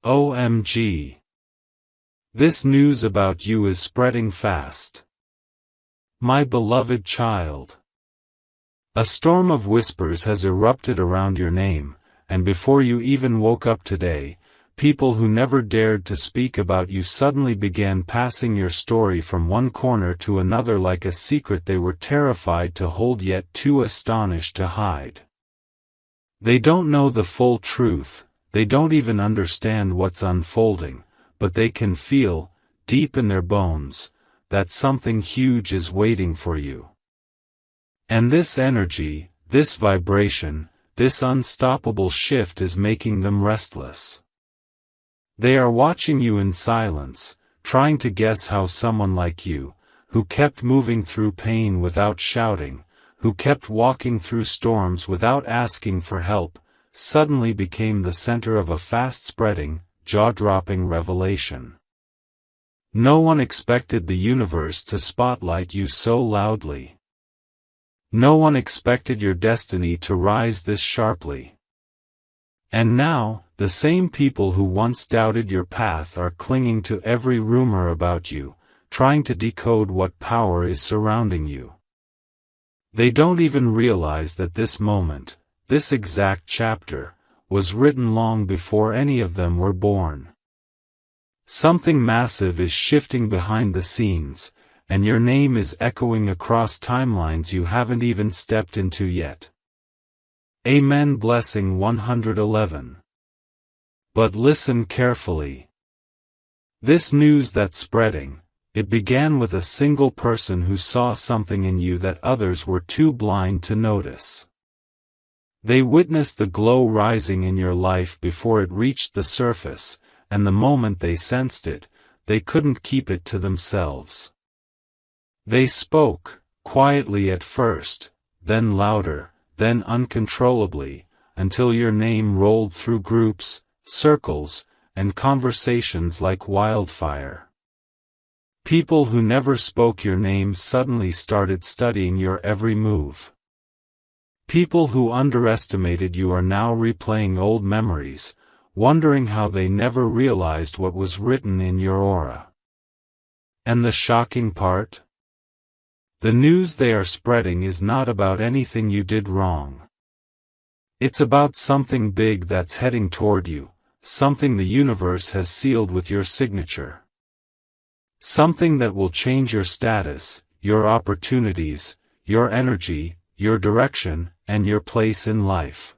OMG. This news about you is spreading fast. My beloved child. A storm of whispers has erupted around your name, and before you even woke up today, people who never dared to speak about you suddenly began passing your story from one corner to another like a secret they were terrified to hold yet too astonished to hide. They don't know the full truth, they don't even understand what's unfolding, but they can feel, deep in their bones, that something huge is waiting for you. And this energy, this vibration, this unstoppable shift is making them restless. They are watching you in silence, trying to guess how someone like you, who kept moving through pain without shouting, who kept walking through storms without asking for help, suddenly became the center of a fast-spreading, jaw-dropping revelation. No one expected the universe to spotlight you so loudly. No one expected your destiny to rise this sharply. And now, the same people who once doubted your path are clinging to every rumor about you, trying to decode what power is surrounding you. They don't even realize that this moment, this exact chapter, was written long before any of them were born. Something massive is shifting behind the scenes, and your name is echoing across timelines you haven't even stepped into yet. Amen. Blessing 111. But listen carefully. This news that's spreading, it began with a single person who saw something in you that others were too blind to notice. They witnessed the glow rising in your life before it reached the surface, and the moment they sensed it, they couldn't keep it to themselves. They spoke, quietly at first, then louder, then uncontrollably, until your name rolled through groups, circles, and conversations like wildfire. People who never spoke your name suddenly started studying your every move. People who underestimated you are now replaying old memories, wondering how they never realized what was written in your aura. And the shocking part? The news they are spreading is not about anything you did wrong. It's about something big that's heading toward you, something the universe has sealed with your signature. Something that will change your status, your opportunities, your energy, your direction, and your place in life.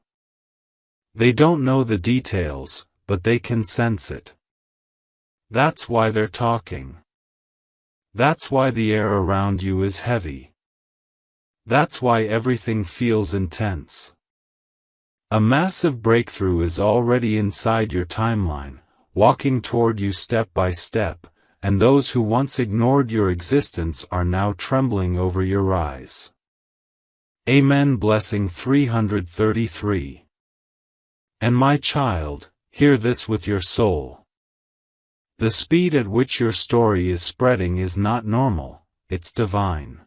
They don't know the details, but they can sense it. That's why they're talking. That's why the air around you is heavy. That's why everything feels intense. A massive breakthrough is already inside your timeline, walking toward you step by step, and those who once ignored your existence are now trembling over your rise. Amen. Blessing 333. And my child, hear this with your soul. The speed at which your story is spreading is not normal, it's divine.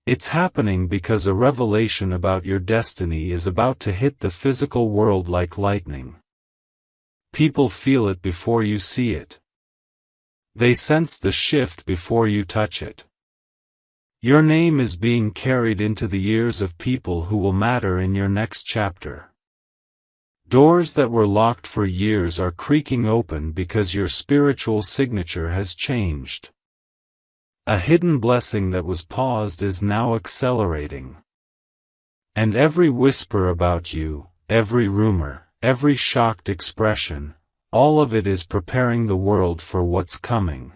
It's happening because a revelation about your destiny is about to hit the physical world like lightning. People feel it before you see it. They sense the shift before you touch it. Your name is being carried into the ears of people who will matter in your next chapter. Doors that were locked for years are creaking open because your spiritual signature has changed. A hidden blessing that was paused is now accelerating. And every whisper about you, every rumor, every shocked expression, all of it is preparing the world for what's coming.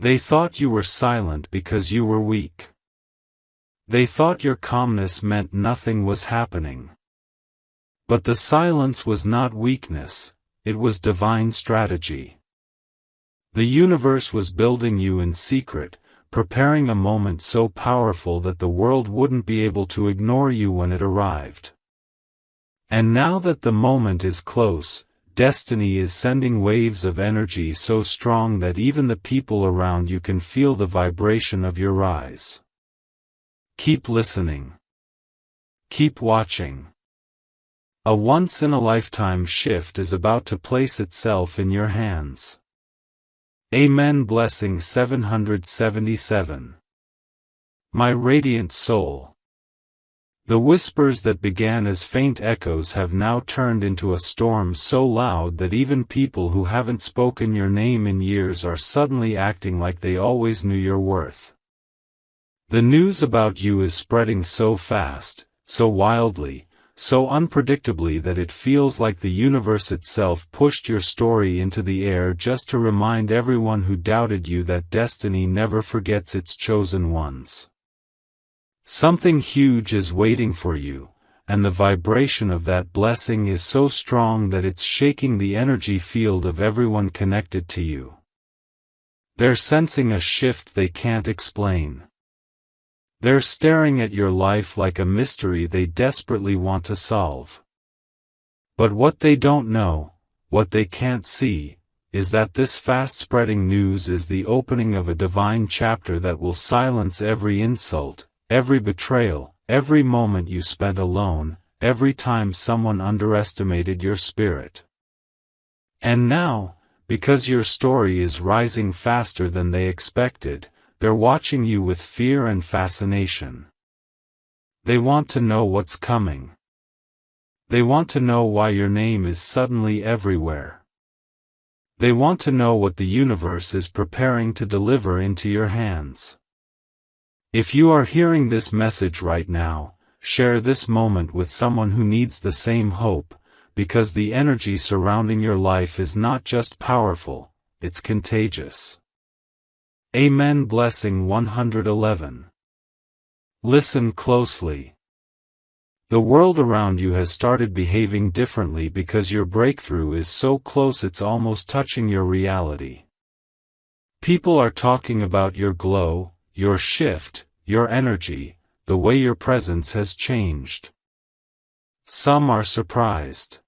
They thought you were silent because you were weak. They thought your calmness meant nothing was happening. But the silence was not weakness, it was divine strategy. The universe was building you in secret, preparing a moment so powerful that the world wouldn't be able to ignore you when it arrived. And now that the moment is close, destiny is sending waves of energy so strong that even the people around you can feel the vibration of your rise. Keep listening. Keep watching. A once-in-a-lifetime shift is about to place itself in your hands. Amen. Blessing 777. My radiant soul. The whispers that began as faint echoes have now turned into a storm so loud that even people who haven't spoken your name in years are suddenly acting like they always knew your worth. The news about you is spreading so fast, so wildly, so unpredictably that it feels like the universe itself pushed your story into the air just to remind everyone who doubted you that destiny never forgets its chosen ones. Something huge is waiting for you, and the vibration of that blessing is so strong that it's shaking the energy field of everyone connected to you. They're sensing a shift they can't explain. They're staring at your life like a mystery they desperately want to solve. But what they don't know, what they can't see, is that this fast-spreading news is the opening of a divine chapter that will silence every insult, every betrayal, every moment you spent alone, every time someone underestimated your spirit. And now, because your story is rising faster than they expected, they're watching you with fear and fascination. They want to know what's coming. They want to know why your name is suddenly everywhere. They want to know what the universe is preparing to deliver into your hands. If you are hearing this message right now, share this moment with someone who needs the same hope, because the energy surrounding your life is not just powerful, it's contagious. Amen. Blessing 111. Listen closely. The world around you has started behaving differently because your breakthrough is so close it's almost touching your reality. People are talking about your glow, your shift, your energy, the way your presence has changed. Some are surprised.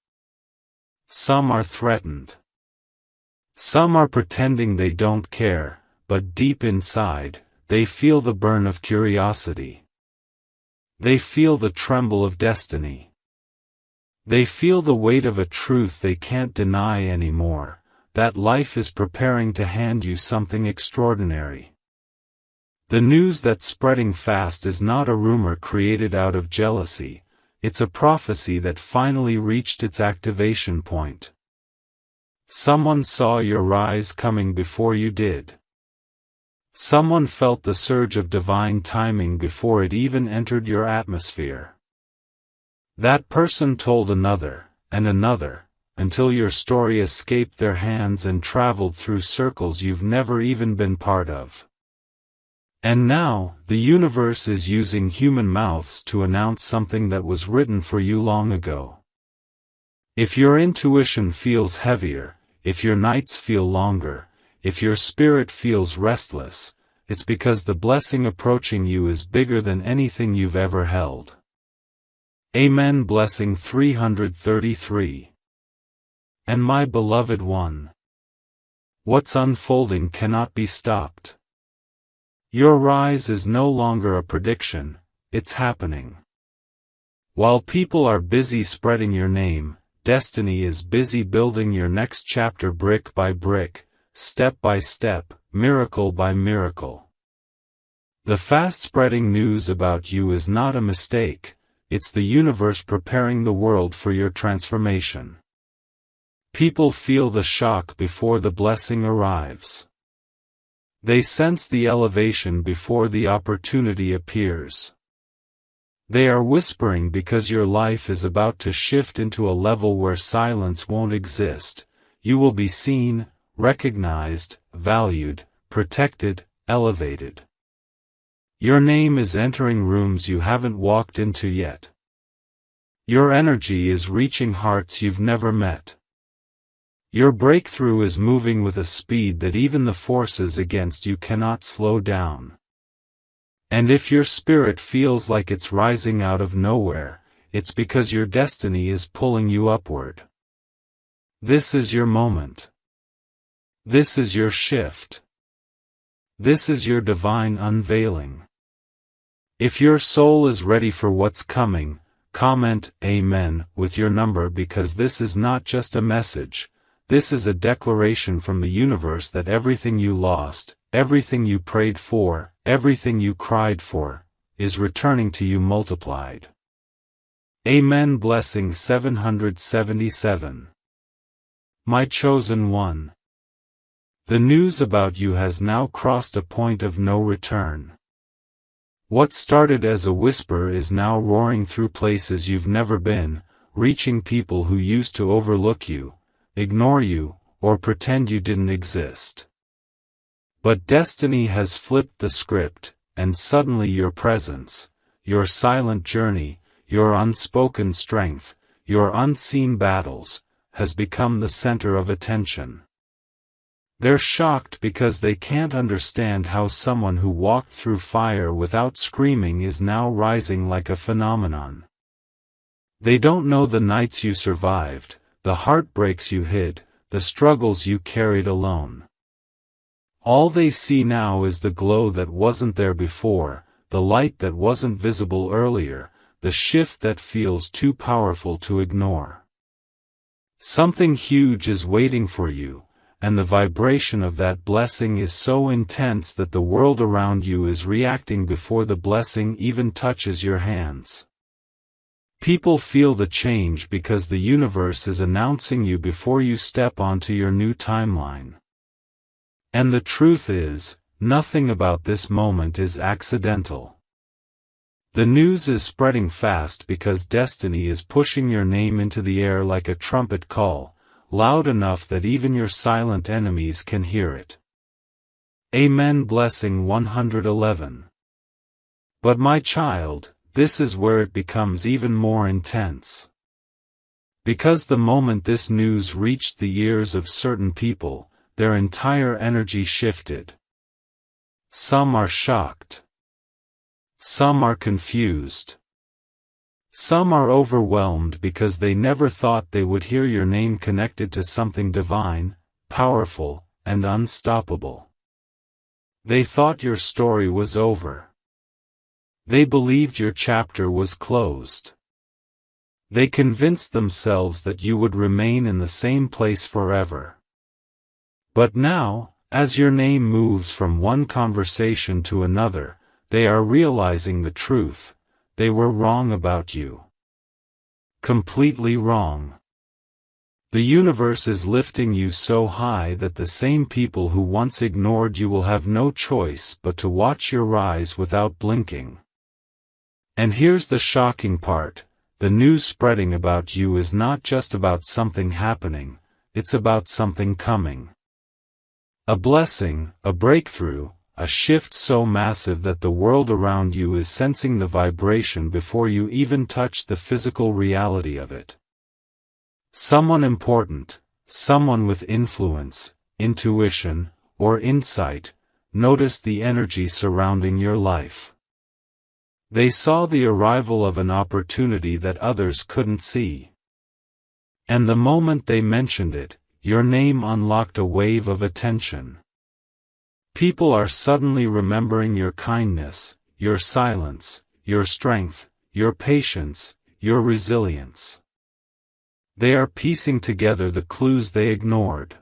Some are threatened. Some are pretending they don't care, but deep inside, they feel the burn of curiosity. They feel the tremble of destiny. They feel the weight of a truth they can't deny anymore, that life is preparing to hand you something extraordinary. The news that's spreading fast is not a rumor created out of jealousy, it's a prophecy that finally reached its activation point. Someone saw your rise coming before you did. Someone felt the surge of divine timing before it even entered your atmosphere. That person told another, and another, until your story escaped their hands and traveled through circles you've never even been part of. And now, the universe is using human mouths to announce something that was written for you long ago. If your intuition feels heavier, if your nights feel longer, if your spirit feels restless, it's because the blessing approaching you is bigger than anything you've ever held. Amen. Blessing 333. And my beloved one, what's unfolding cannot be stopped. Your rise is no longer a prediction, it's happening. While people are busy spreading your name, destiny is busy building your next chapter brick by brick, step by step, miracle by miracle. The fast-spreading news about you is not a mistake, it's the universe preparing the world for your transformation. People feel the shock before the blessing arrives. They sense the elevation before the opportunity appears. They are whispering because your life is about to shift into a level where silence won't exist. You will be seen, recognized, valued, protected, elevated. Your name is entering rooms you haven't walked into yet. Your energy is reaching hearts you've never met. Your breakthrough is moving with a speed that even the forces against you cannot slow down. And if your spirit feels like it's rising out of nowhere, it's because your destiny is pulling you upward. This is your moment. This is your shift. This is your divine unveiling. If your soul is ready for what's coming, comment Amen with your number, because this is not just a message. This is a declaration from the universe that everything you lost, everything you prayed for, everything you cried for, is returning to you multiplied. Amen. Blessing 777. My chosen one. The news about you has now crossed a point of no return. What started as a whisper is now roaring through places you've never been, reaching people who used to overlook you, ignore you, or pretend you didn't exist. But destiny has flipped the script, and suddenly your presence, your silent journey, your unspoken strength, your unseen battles, has become the center of attention. They're shocked because they can't understand how someone who walked through fire without screaming is now rising like a phenomenon. They don't know the nights you survived, the heartbreaks you hid, the struggles you carried alone. All they see now is the glow that wasn't there before, the light that wasn't visible earlier, the shift that feels too powerful to ignore. Something huge is waiting for you, and the vibration of that blessing is so intense that the world around you is reacting before the blessing even touches your hands. People feel the change because the universe is announcing you before you step onto your new timeline. And the truth is, nothing about this moment is accidental. The news is spreading fast because destiny is pushing your name into the air like a trumpet call, loud enough that even your silent enemies can hear it. Amen. Blessing 111. But my child, this is where it becomes even more intense. Because the moment this news reached the ears of certain people, their entire energy shifted. Some are shocked. Some are confused. Some are overwhelmed because they never thought they would hear your name connected to something divine, powerful, and unstoppable. They thought your story was over. They believed your chapter was closed. They convinced themselves that you would remain in the same place forever. But now, as your name moves from one conversation to another, they are realizing the truth. They were wrong about you. Completely wrong. The universe is lifting you so high that the same people who once ignored you will have no choice but to watch your rise without blinking. And here's the shocking part, the news spreading about you is not just about something happening, it's about something coming. A blessing, a breakthrough, a shift so massive that the world around you is sensing the vibration before you even touch the physical reality of it. Someone important, someone with influence, intuition, or insight, noticed the energy surrounding your life. They saw the arrival of an opportunity that others couldn't see. And the moment they mentioned it, your name unlocked a wave of attention. People are suddenly remembering your kindness, your silence, your strength, your patience, your resilience. They are piecing together the clues they ignored.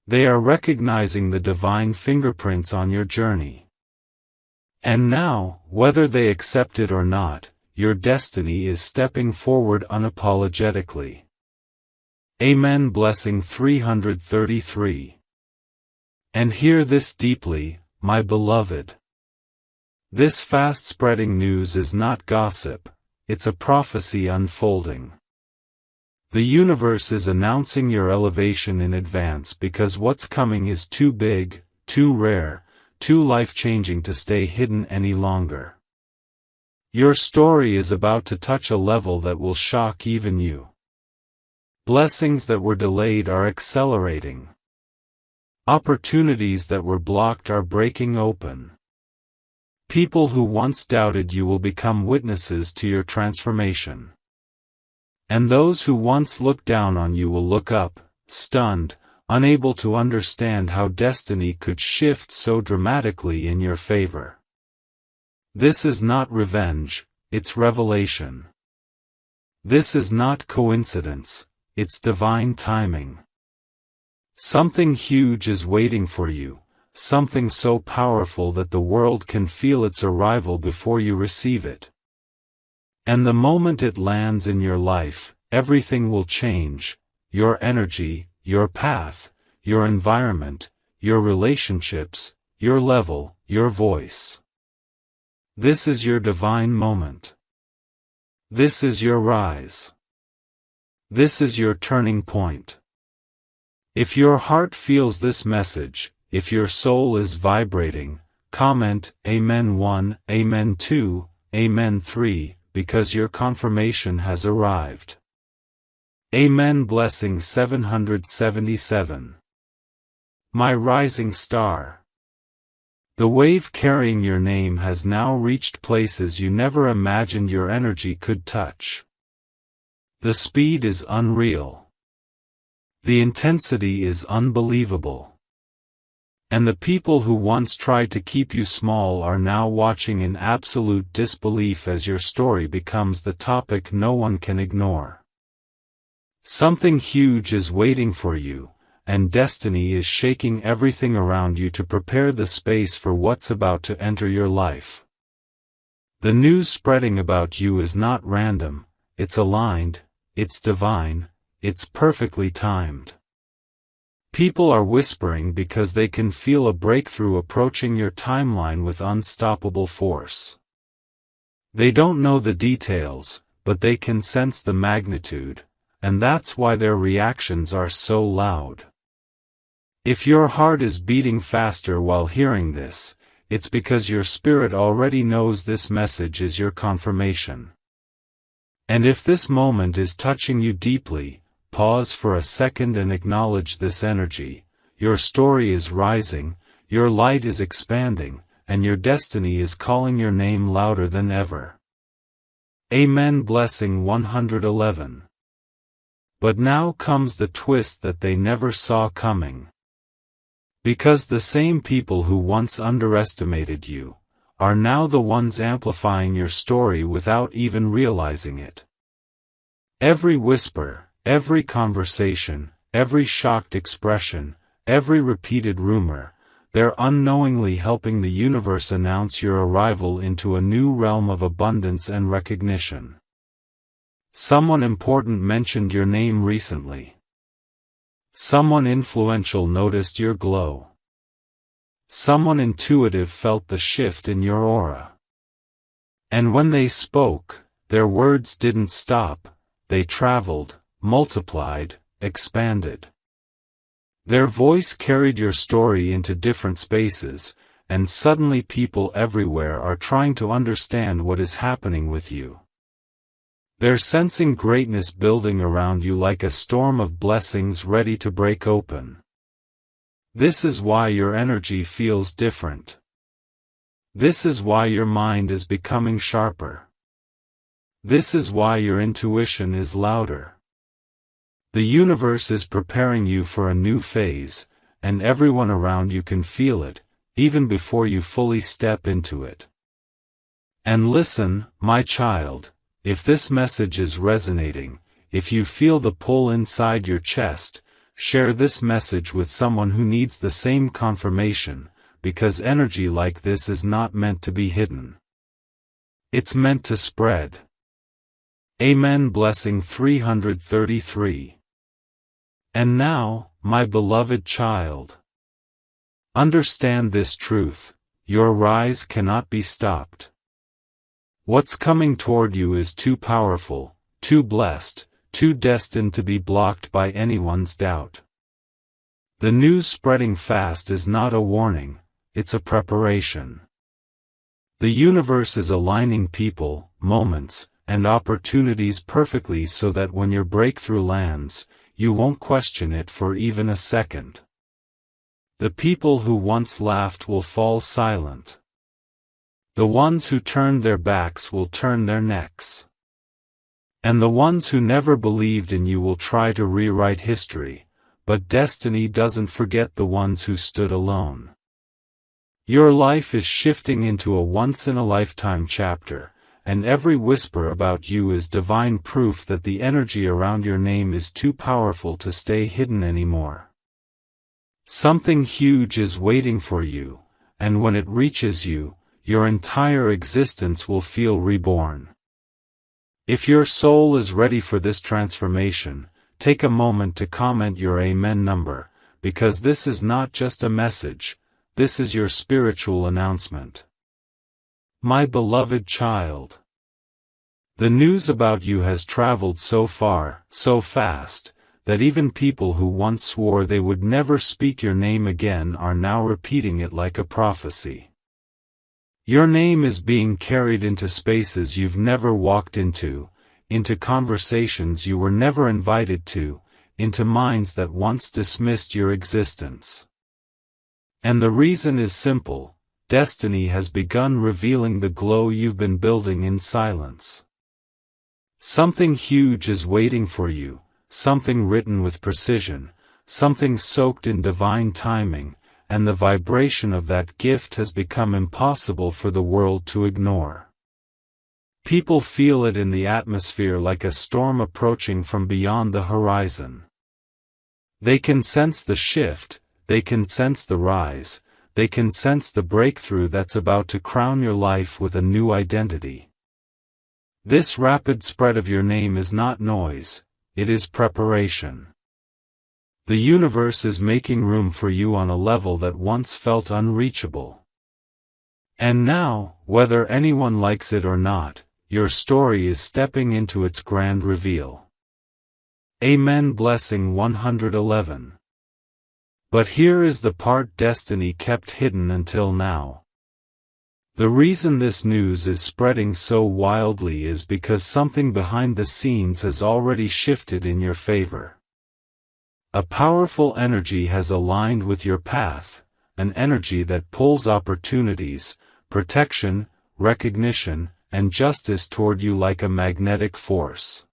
They are recognizing the divine fingerprints on your journey. And now, whether they accept it or not, your destiny is stepping forward unapologetically. Amen. Blessing 333. And hear this deeply, my beloved. This fast-spreading news is not gossip, it's a prophecy unfolding. The universe is announcing your elevation in advance because what's coming is too big, too rare, too life-changing to stay hidden any longer. Your story is about to touch a level that will shock even you. Blessings that were delayed are accelerating. Opportunities that were blocked are breaking open. People who once doubted you will become witnesses to your transformation. And those who once looked down on you will look up, stunned, unable to understand how destiny could shift so dramatically in your favor. This is not revenge, it's revelation. This is not coincidence, it's divine timing. Something huge is waiting for you, something so powerful that the world can feel its arrival before you receive it. And the moment it lands in your life, everything will change: your energy, your path, your environment, your relationships, your level, your voice. This is your divine moment. This is your rise. This is your turning point. If your heart feels this message, if your soul is vibrating, comment Amen 1, Amen 2, Amen 3, because your confirmation has arrived. Amen. Blessing 777. My rising star. The wave carrying your name has now reached places you never imagined your energy could touch. The speed is unreal. The intensity is unbelievable. And the people who once tried to keep you small are now watching in absolute disbelief as your story becomes the topic no one can ignore. Something huge is waiting for you, and destiny is shaking everything around you to prepare the space for what's about to enter your life. The news spreading about you is not random, it's aligned, it's divine, it's perfectly timed. People are whispering because they can feel a breakthrough approaching your timeline with unstoppable force. They don't know the details, but they can sense the magnitude, and that's why their reactions are so loud. If your heart is beating faster while hearing this, it's because your spirit already knows this message is your confirmation. And if this moment is touching you deeply, pause for a second and acknowledge this energy. Your story is rising, your light is expanding, and your destiny is calling your name louder than ever. Amen. Blessing 111. But now comes the twist that they never saw coming. Because the same people who once underestimated you are now the ones amplifying your story without even realizing it. Every whisper, every conversation, every shocked expression, every repeated rumor, they're unknowingly helping the universe announce your arrival into a new realm of abundance and recognition. Someone important mentioned your name recently. Someone influential noticed your glow. Someone intuitive felt the shift in your aura. And when they spoke, their words didn't stop, they traveled, multiplied, expanded. Their voice carried your story into different spaces, and suddenly people everywhere are trying to understand what is happening with you. They're sensing greatness building around you like a storm of blessings ready to break open. This is why your energy feels different. This is why your mind is becoming sharper. This is why your intuition is louder. The universe is preparing you for a new phase, and everyone around you can feel it, even before you fully step into it. And listen, my child, if this message is resonating, if you feel the pull inside your chest, share this message with someone who needs the same confirmation, because energy like this is not meant to be hidden. It's meant to spread. Amen. Blessing 333. And now, my beloved child, understand this truth: your rise cannot be stopped. What's coming toward you is too powerful, too blessed, too destined to be blocked by anyone's doubt. The news spreading fast is not a warning, it's a preparation. The universe is aligning people, moments, and opportunities perfectly so that when your breakthrough lands, you won't question it for even a second. The people who once laughed will fall silent. The ones who turned their backs will turn their necks. And the ones who never believed in you will try to rewrite history, but destiny doesn't forget the ones who stood alone. Your life is shifting into a once-in-a-lifetime chapter, and every whisper about you is divine proof that the energy around your name is too powerful to stay hidden anymore. Something huge is waiting for you, and when it reaches you, your entire existence will feel reborn. If your soul is ready for this transformation, take a moment to comment your Amen number, because this is not just a message, this is your spiritual announcement. My beloved child, the news about you has traveled so far, so fast, that even people who once swore they would never speak your name again are now repeating it like a prophecy. Your name is being carried into spaces you've never walked into conversations you were never invited to, into minds that once dismissed your existence. And the reason is simple: destiny has begun revealing the glow you've been building in silence. Something huge is waiting for you, something written with precision, something soaked in divine timing, and the vibration of that gift has become impossible for the world to ignore. People feel it in the atmosphere like a storm approaching from beyond the horizon. They can sense the shift, they can sense the rise, they can sense the breakthrough that's about to crown your life with a new identity. This rapid spread of your name is not noise, it is preparation. The universe is making room for you on a level that once felt unreachable. And now, whether anyone likes it or not, your story is stepping into its grand reveal. Amen. Blessing 111. But here is the part destiny kept hidden until now. The reason this news is spreading so wildly is because something behind the scenes has already shifted in your favor. A powerful energy has aligned with your path, an energy that pulls opportunities, protection, recognition, and justice toward you like a magnetic force.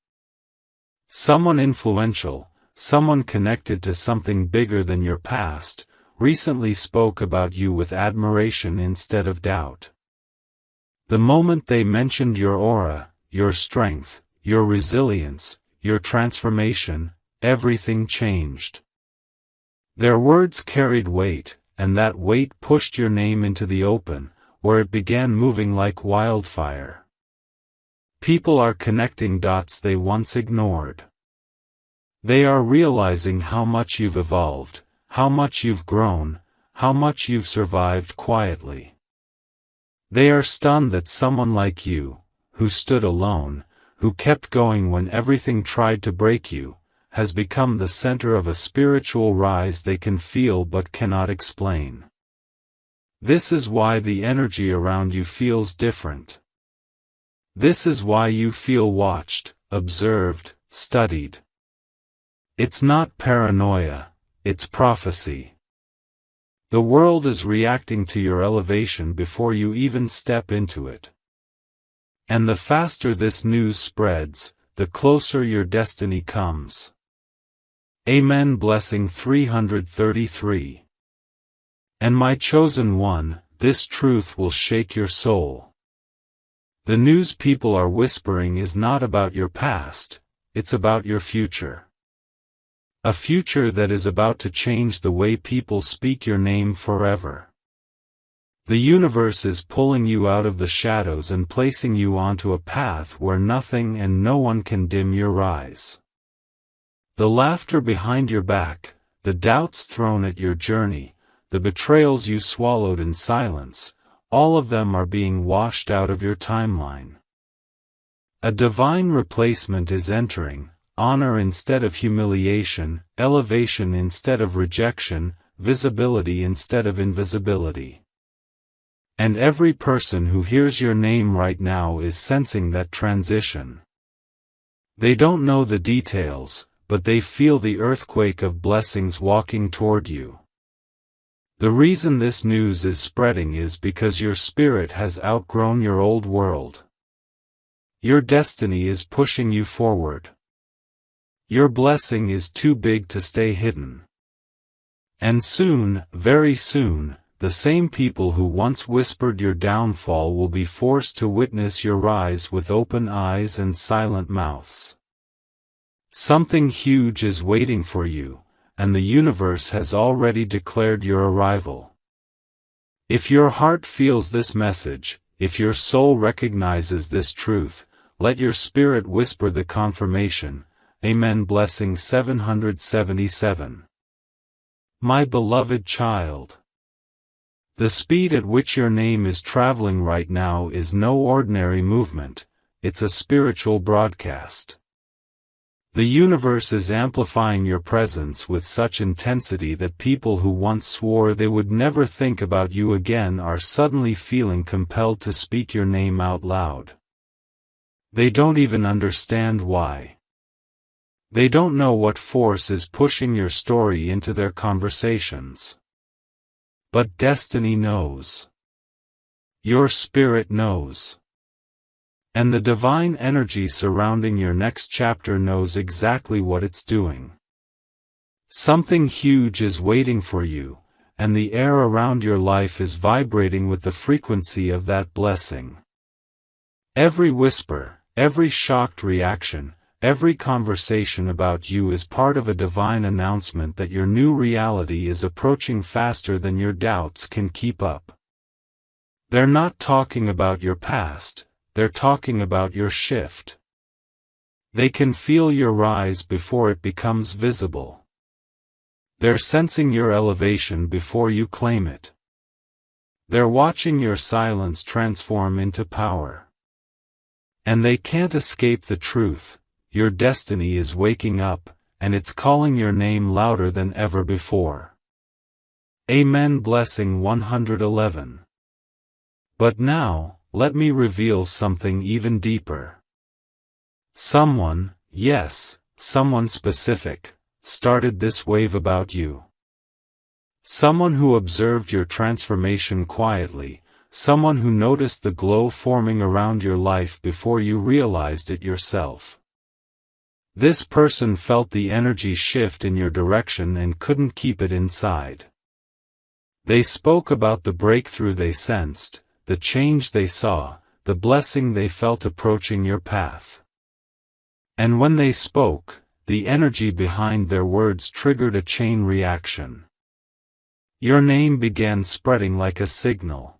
Someone influential, someone connected to something bigger than your past, recently spoke about you with admiration instead of doubt. The moment they mentioned your aura, your strength, your resilience, your transformation, everything changed. Their words carried weight, and that weight pushed your name into the open, where it began moving like wildfire. People are connecting dots they once ignored. They are realizing how much you've evolved, how much you've grown, how much you've survived quietly. They are stunned that someone like you, who stood alone, who kept going when everything tried to break you, has become the center of a spiritual rise they can feel but cannot explain. This is why the energy around you feels different. This is why you feel watched, observed, studied. It's not paranoia, it's prophecy. The world is reacting to your elevation before you even step into it. And the faster this news spreads, the closer your destiny comes. Amen. Blessing 333. And my chosen one, this truth will shake your soul. The news people are whispering is not about your past, it's about your future. A future that is about to change the way people speak your name forever. The universe is pulling you out of the shadows and placing you onto a path where nothing and no one can dim your rise. The laughter behind your back, the doubts thrown at your journey, the betrayals you swallowed in silence, all of them are being washed out of your timeline. A divine replacement is entering, honor instead of humiliation, elevation instead of rejection, visibility instead of invisibility. And every person who hears your name right now is sensing that transition. They don't know the details, but they feel the earthquake of blessings walking toward you. The reason this news is spreading is because your spirit has outgrown your old world. Your destiny is pushing you forward. Your blessing is too big to stay hidden. And soon, very soon, the same people who once whispered your downfall will be forced to witness your rise with open eyes and silent mouths. Something huge is waiting for you, and the universe has already declared your arrival. If your heart feels this message, if your soul recognizes this truth, let your spirit whisper the confirmation. Amen. Blessing 777. My beloved child, the speed at which your name is traveling right now is no ordinary movement, it's a spiritual broadcast. The universe is amplifying your presence with such intensity that people who once swore they would never think about you again are suddenly feeling compelled to speak your name out loud. They don't even understand why. They don't know what force is pushing your story into their conversations. But destiny knows. Your spirit knows. And the divine energy surrounding your next chapter knows exactly what it's doing. Something huge is waiting for you, and the air around your life is vibrating with the frequency of that blessing. Every whisper, every shocked reaction, every conversation about you is part of a divine announcement that your new reality is approaching faster than your doubts can keep up. They're not talking about your past, they're talking about your shift. They can feel your rise before it becomes visible. They're sensing your elevation before you claim it. They're watching your silence transform into power. And they can't escape the truth. Your destiny is waking up, and it's calling your name louder than ever before. Amen. Blessing 111. But now, let me reveal something even deeper. Someone, yes, someone specific, started this wave about you. Someone who observed your transformation quietly, someone who noticed the glow forming around your life before you realized it yourself. This person felt the energy shift in your direction and couldn't keep it inside. They spoke about the breakthrough they sensed, the change they saw, the blessing they felt approaching your path. And when they spoke, the energy behind their words triggered a chain reaction. Your name began spreading like a signal.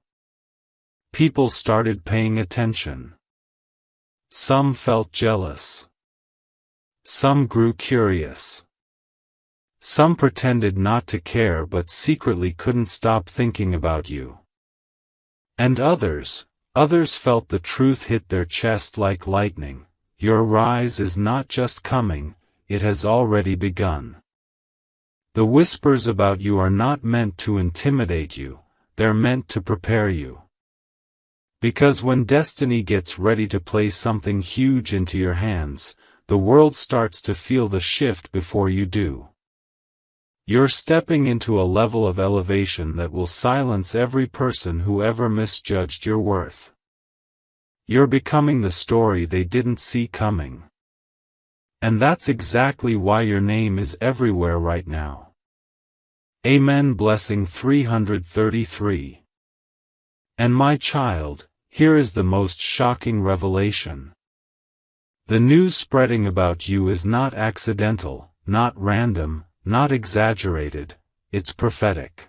People started paying attention. Some felt jealous. Some grew curious. Some pretended not to care but secretly couldn't stop thinking about you. And others felt the truth hit their chest like lightning. Your rise is not just coming, it has already begun. The whispers about you are not meant to intimidate you, they're meant to prepare you. Because when destiny gets ready to place something huge into your hands, the world starts to feel the shift before you do. You're stepping into a level of elevation that will silence every person who ever misjudged your worth. You're becoming the story they didn't see coming. And that's exactly why your name is everywhere right now. Amen. Blessing 333. And my child, here is the most shocking revelation. The news spreading about you is not accidental, not random, not exaggerated, it's prophetic.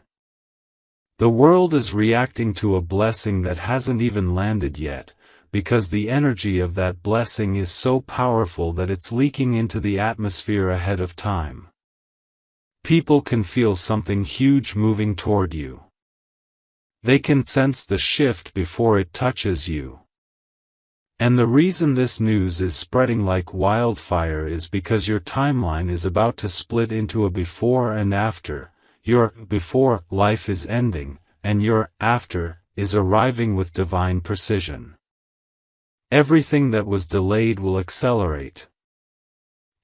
The world is reacting to a blessing that hasn't even landed yet, because the energy of that blessing is so powerful that it's leaking into the atmosphere ahead of time. People can feel something huge moving toward you. They can sense the shift before it touches you. And the reason this news is spreading like wildfire is because your timeline is about to split into a before and after. Your before life is ending, and your after is arriving with divine precision. Everything that was delayed will accelerate.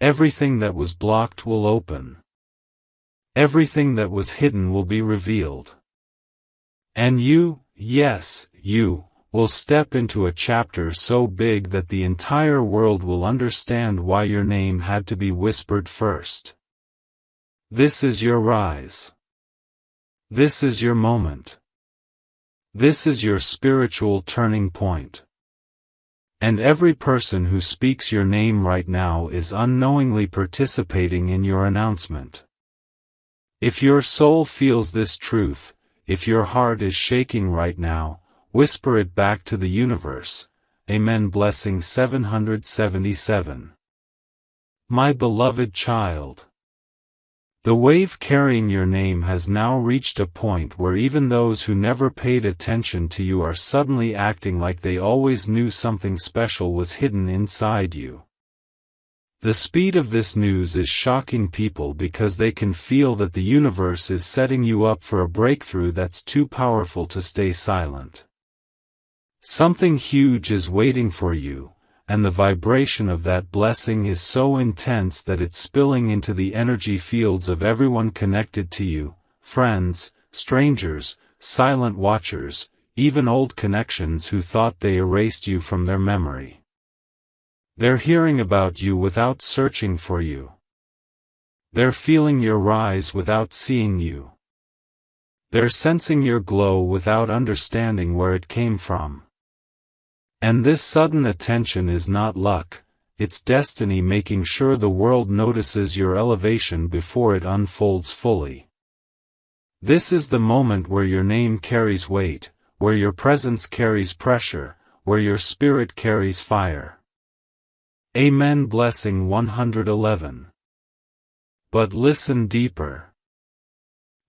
Everything that was blocked will open. Everything that was hidden will be revealed. And you, yes, you, will step into a chapter so big that the entire world will understand why your name had to be whispered first. This is your rise. This is your moment. This is your spiritual turning point. And every person who speaks your name right now is unknowingly participating in your announcement. If your soul feels this truth, if your heart is shaking right now, whisper it back to the universe. Amen. Blessing 777. My beloved child. The wave carrying your name has now reached a point where even those who never paid attention to you are suddenly acting like they always knew something special was hidden inside you. The speed of this news is shocking people because they can feel that the universe is setting you up for a breakthrough that's too powerful to stay silent. Something huge is waiting for you, and the vibration of that blessing is so intense that it's spilling into the energy fields of everyone connected to you, friends, strangers, silent watchers, even old connections who thought they erased you from their memory. They're hearing about you without searching for you. They're feeling your rise without seeing you. They're sensing your glow without understanding where it came from. And this sudden attention is not luck, it's destiny making sure the world notices your elevation before it unfolds fully. This is the moment where your name carries weight, where your presence carries pressure, where your spirit carries fire. Amen. Blessing 111. But listen deeper.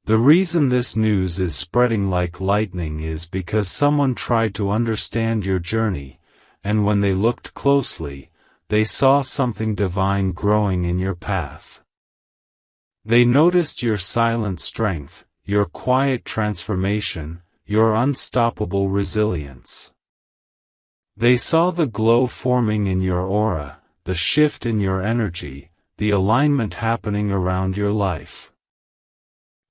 The reason this news is spreading like lightning is because someone tried to understand your journey, and when they looked closely, they saw something divine growing in your path. They noticed your silent strength, your quiet transformation, your unstoppable resilience. They saw the glow forming in your aura, the shift in your energy, the alignment happening around your life.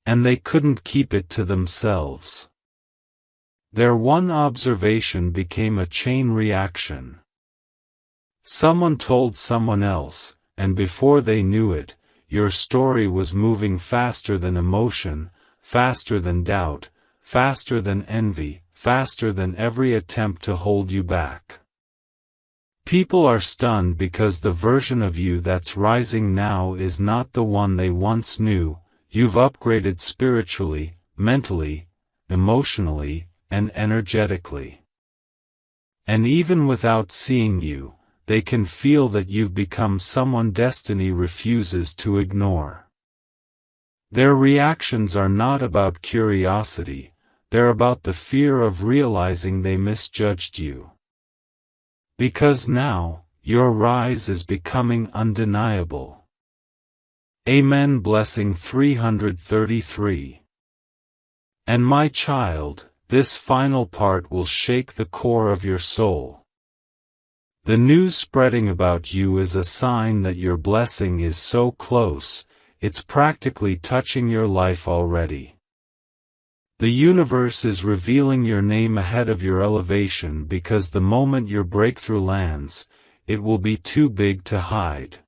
And they couldn't keep it to themselves. Their one observation became a chain reaction. Someone told someone else, and before they knew it, your story was moving faster than emotion, faster than doubt, faster than envy, faster than every attempt to hold you back. People are stunned because the version of you that's rising now is not the one they once knew. You've upgraded spiritually, mentally, emotionally, and energetically. And even without seeing you, they can feel that you've become someone destiny refuses to ignore. Their reactions are not about curiosity, they're about the fear of realizing they misjudged you. Because now, your rise is becoming undeniable. Amen. Blessing 333. And my child, this final part will shake the core of your soul. The news spreading about you is a sign that your blessing is so close, it's practically touching your life already. The universe is revealing your name ahead of your elevation because the moment your breakthrough lands, it will be too big to hide.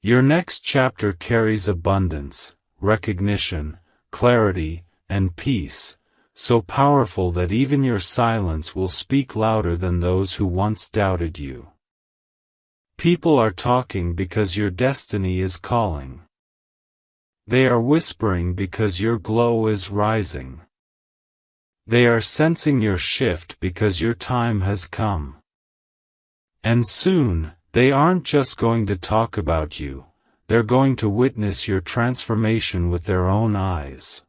Your next chapter carries abundance, recognition, clarity, and peace, so powerful that even your silence will speak louder than those who once doubted you. People are talking because your destiny is calling. They are whispering because your glow is rising. They are sensing your shift because your time has come. And soon, they aren't just going to talk about you, they're going to witness your transformation with their own eyes.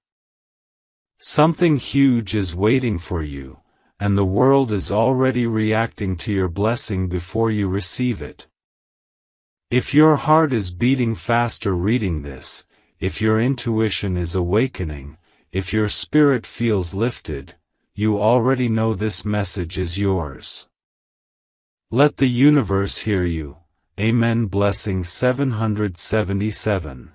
Something huge is waiting for you, and the world is already reacting to your blessing before you receive it. If your heart is beating faster reading this, if your intuition is awakening, if your spirit feels lifted, you already know this message is yours. Let the universe hear you. Amen. Blessing 777.